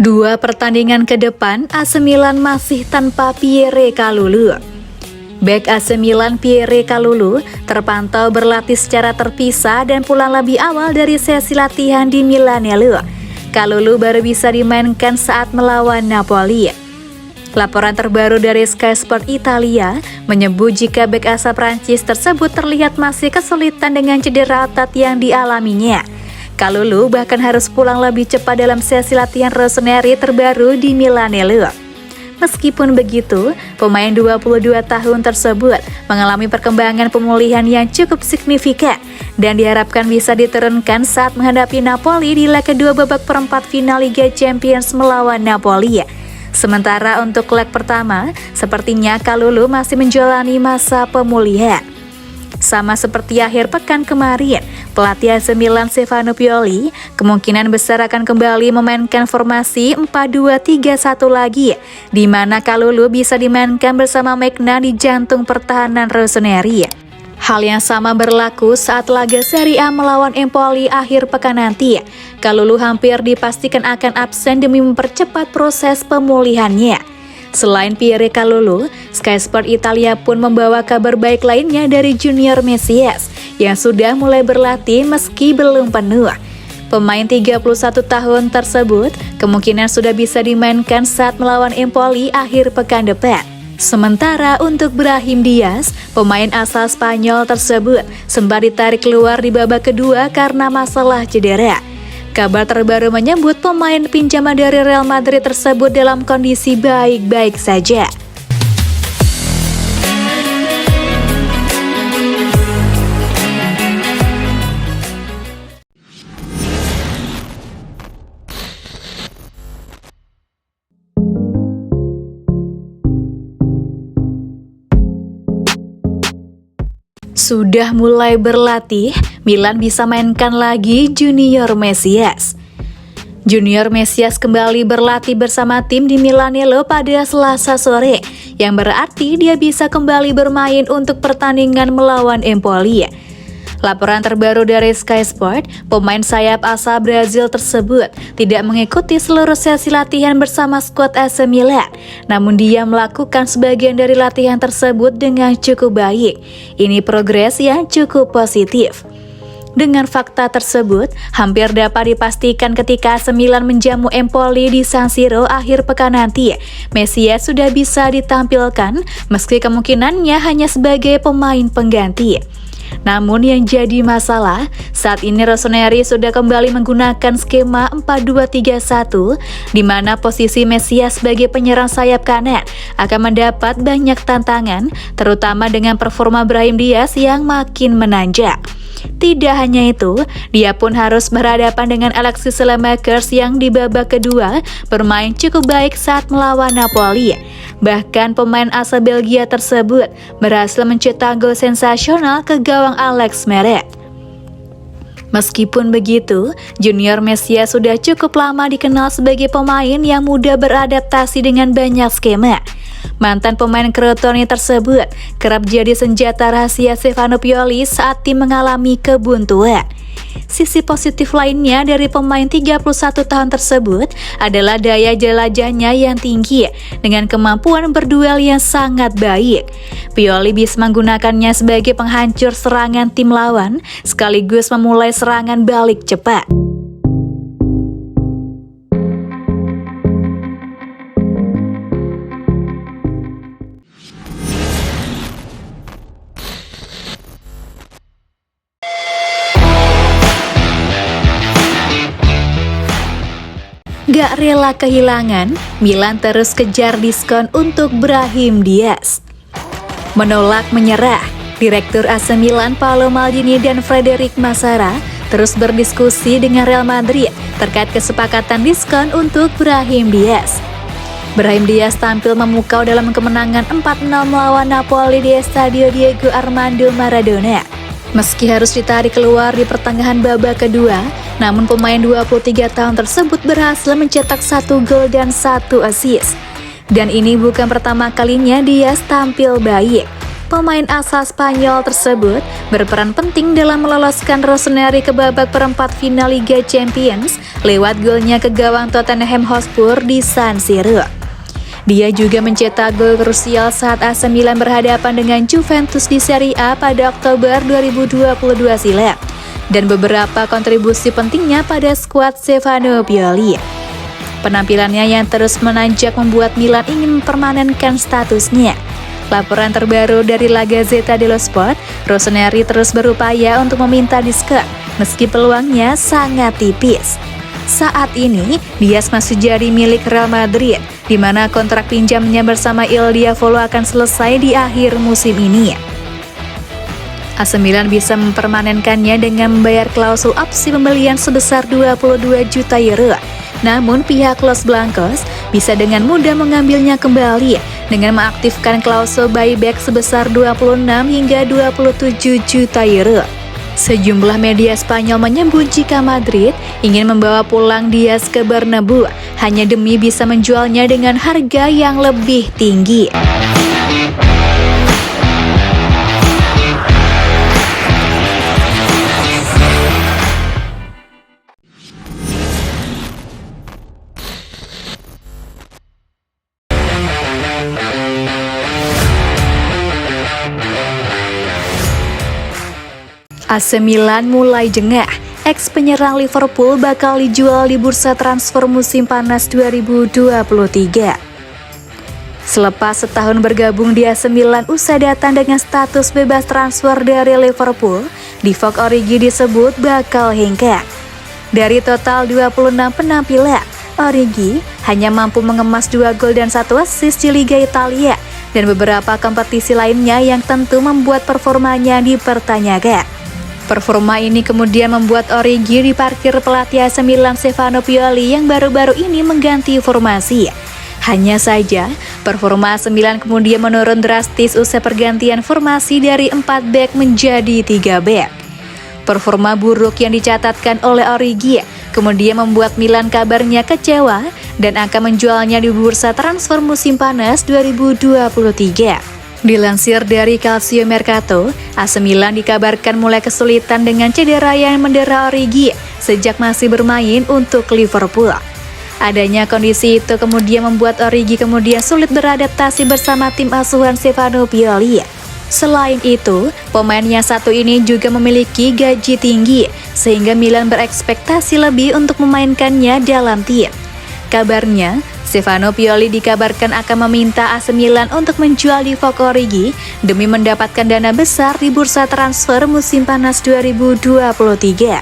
Dua pertandingan ke depan, AC Milan masih tanpa Pierre Kalulu. Bek AC Milan Pierre Kalulu terpantau berlatih secara terpisah dan pulang lebih awal dari sesi latihan di Milan lalu. Kalulu baru bisa dimainkan saat melawan Napoli. Laporan terbaru dari Sky Sport Italia menyebut jika bek asal Prancis tersebut terlihat masih kesulitan dengan cedera otot yang dialaminya. Kalulu bahkan harus pulang lebih cepat dalam sesi latihan Rossoneri terbaru di Milan lalu. Meskipun begitu, pemain 22 tahun tersebut mengalami perkembangan pemulihan yang cukup signifikan dan diharapkan bisa diturunkan saat menghadapi Napoli di leg kedua babak perempat final Liga Champions melawan Napoli. Sementara untuk leg pertama, sepertinya Kalulu masih menjalani masa pemulihan. Sama seperti akhir pekan kemarin, pelatih AC Milan Stefano Pioli kemungkinan besar akan kembali memainkan formasi 4-2-3-1 lagi, di mana Kalulu bisa dimainkan bersama Maignan di jantung pertahanan Rossoneri. Hal yang sama berlaku saat laga Serie A melawan Empoli akhir pekan nanti. Kalulu hampir dipastikan akan absen demi mempercepat proses pemulihannya. Selain Pierre Kalulu, Sky Sport Italia pun membawa kabar baik lainnya dari Junior Mesias yang sudah mulai berlatih meski belum penuh. Pemain 31 tahun tersebut kemungkinan sudah bisa dimainkan saat melawan Empoli akhir pekan depan. Sementara untuk Brahim Diaz, pemain asal Spanyol tersebut sempat ditarik keluar di babak kedua karena masalah cedera. Kabar terbaru menyebut pemain pinjaman dari Real Madrid tersebut dalam kondisi baik-baik saja. Sudah mulai berlatih, Milan bisa mainkan lagi Junior Mesias. Junior Mesias kembali berlatih bersama tim di Milanello pada Selasa sore, yang berarti dia bisa kembali bermain untuk pertandingan melawan Empoli. Laporan terbaru dari Sky Sport, pemain sayap asal Brazil tersebut tidak mengikuti seluruh sesi latihan bersama skuad AC Milan, namun dia melakukan sebagian dari latihan tersebut dengan cukup baik. Ini progres yang cukup positif. Dengan fakta tersebut, hampir dapat dipastikan ketika AC Milan menjamu Empoli di San Siro akhir pekan nanti, Mesias sudah bisa ditampilkan meski kemungkinannya hanya sebagai pemain pengganti. Namun yang jadi masalah, saat ini Rossoneri sudah kembali menggunakan skema 4-2-3-1, di mana posisi Mesias sebagai penyerang sayap kanan akan mendapat banyak tantangan, terutama dengan performa Brahim Diaz yang makin menanjak. Tidak hanya itu, dia pun harus berhadapan dengan Alexis Saelemaekers yang di babak kedua bermain cukup baik saat melawan Napoli. Bahkan pemain asal Belgia tersebut berhasil mencetak gol sensasional ke gawang Alex Meret. Meskipun begitu, Junior Mesias sudah cukup lama dikenal sebagai pemain yang mudah beradaptasi dengan banyak skema. Mantan pemain Crotone tersebut kerap jadi senjata rahasia Stefano Pioli saat tim mengalami kebuntuan. Sisi positif lainnya dari pemain 31 tahun tersebut adalah daya jelajahnya yang tinggi dengan kemampuan berduel yang sangat baik. Pioli bisa menggunakannya sebagai penghancur serangan tim lawan sekaligus memulai serangan balik cepat. Gak rela kehilangan, Milan terus kejar diskon untuk Brahim Diaz. Menolak menyerah, Direktur AC Milan Paolo Maldini dan Frederic Massara terus berdiskusi dengan Real Madrid terkait kesepakatan diskon untuk Brahim Diaz. Brahim Diaz tampil memukau dalam kemenangan 4-0 melawan Napoli di Stadio Diego Armando Maradona. Meski harus ditarik keluar di pertengahan babak kedua, namun pemain 23 tahun tersebut berhasil mencetak 1 gol dan 1 assist. Dan ini bukan pertama kalinya Diaz tampil baik. pemain asal Spanyol tersebut berperan penting dalam meloloskan Rossoneri ke babak perempat final Liga Champions lewat golnya ke gawang Tottenham Hotspur di San Siro. Dia juga mencetak gol krusial saat AC Milan berhadapan dengan Juventus di Serie A pada Oktober 2022 silam, dan beberapa kontribusi pentingnya pada skuad Stefano Pioli. Penampilannya yang terus menanjak membuat Milan ingin mempermanenkan statusnya. Laporan terbaru dari La Gazzetta dello Sport, Rossoneri terus berupaya untuk meminta diskon, meski peluangnya sangat tipis. Saat ini, Diaz masih jadi milik Real Madrid, di mana kontrak pinjamnya bersama Il Diavolo akan selesai di akhir musim ini. AC Milan bisa mempermanenkannya dengan membayar klausul opsi pembelian sebesar 22 juta euro. Namun pihak Los Blancos bisa dengan mudah mengambilnya kembali dengan mengaktifkan klausul buyback sebesar 26 hingga 27 juta euro. Sejumlah media Spanyol menyebut jika Madrid ingin membawa pulang Diaz ke Bernabeu hanya demi bisa menjualnya dengan harga yang lebih tinggi. AC Milan mulai jengah, ex-penyerang Liverpool bakal dijual di bursa transfer musim panas 2023. Selepas setahun bergabung di AC Milan usai datang dengan status bebas transfer dari Liverpool, Divock Origi disebut bakal hengkang. Dari total 26 penampilan, Origi hanya mampu mengemas 2 gol dan 1 assist di Liga Italia dan beberapa kompetisi lainnya yang tentu membuat performanya dipertanyakan. Performa ini kemudian membuat Origi diparkir pelatih AC Milan Stefano Pioli yang baru-baru ini mengganti formasi. Hanya saja, performa AC Milan kemudian menurun drastis usai pergantian formasi dari 4 bek menjadi 3 bek. Performa buruk yang dicatatkan oleh Origi kemudian membuat Milan kabarnya kecewa dan akan menjualnya di bursa transfer musim panas 2023. Dilansir dari Calcio Mercato, AC Milan dikabarkan mulai kesulitan dengan cedera yang mendera Origi sejak masih bermain untuk Liverpool. Adanya kondisi itu kemudian membuat Origi kemudian sulit beradaptasi bersama tim asuhan Stefano Pioli. Selain itu, pemain yang satu ini juga memiliki gaji tinggi, sehingga Milan berekspektasi lebih untuk memainkannya dalam tim. Kabarnya, Stefano Pioli dikabarkan akan meminta AC Milan untuk menjual Divock Origi demi mendapatkan dana besar di bursa transfer musim panas 2023.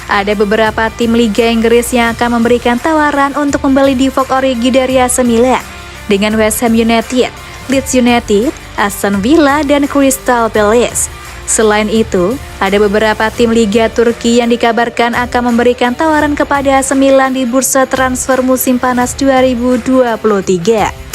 Ada beberapa tim Liga Inggris yang akan memberikan tawaran untuk membeli Divock Origi dari AC Milan, dengan West Ham United, Leeds United, Aston Villa, dan Crystal Palace. Selain itu, ada beberapa tim Liga Turki yang dikabarkan akan memberikan tawaran kepada AC Milan di bursa transfer musim panas 2023.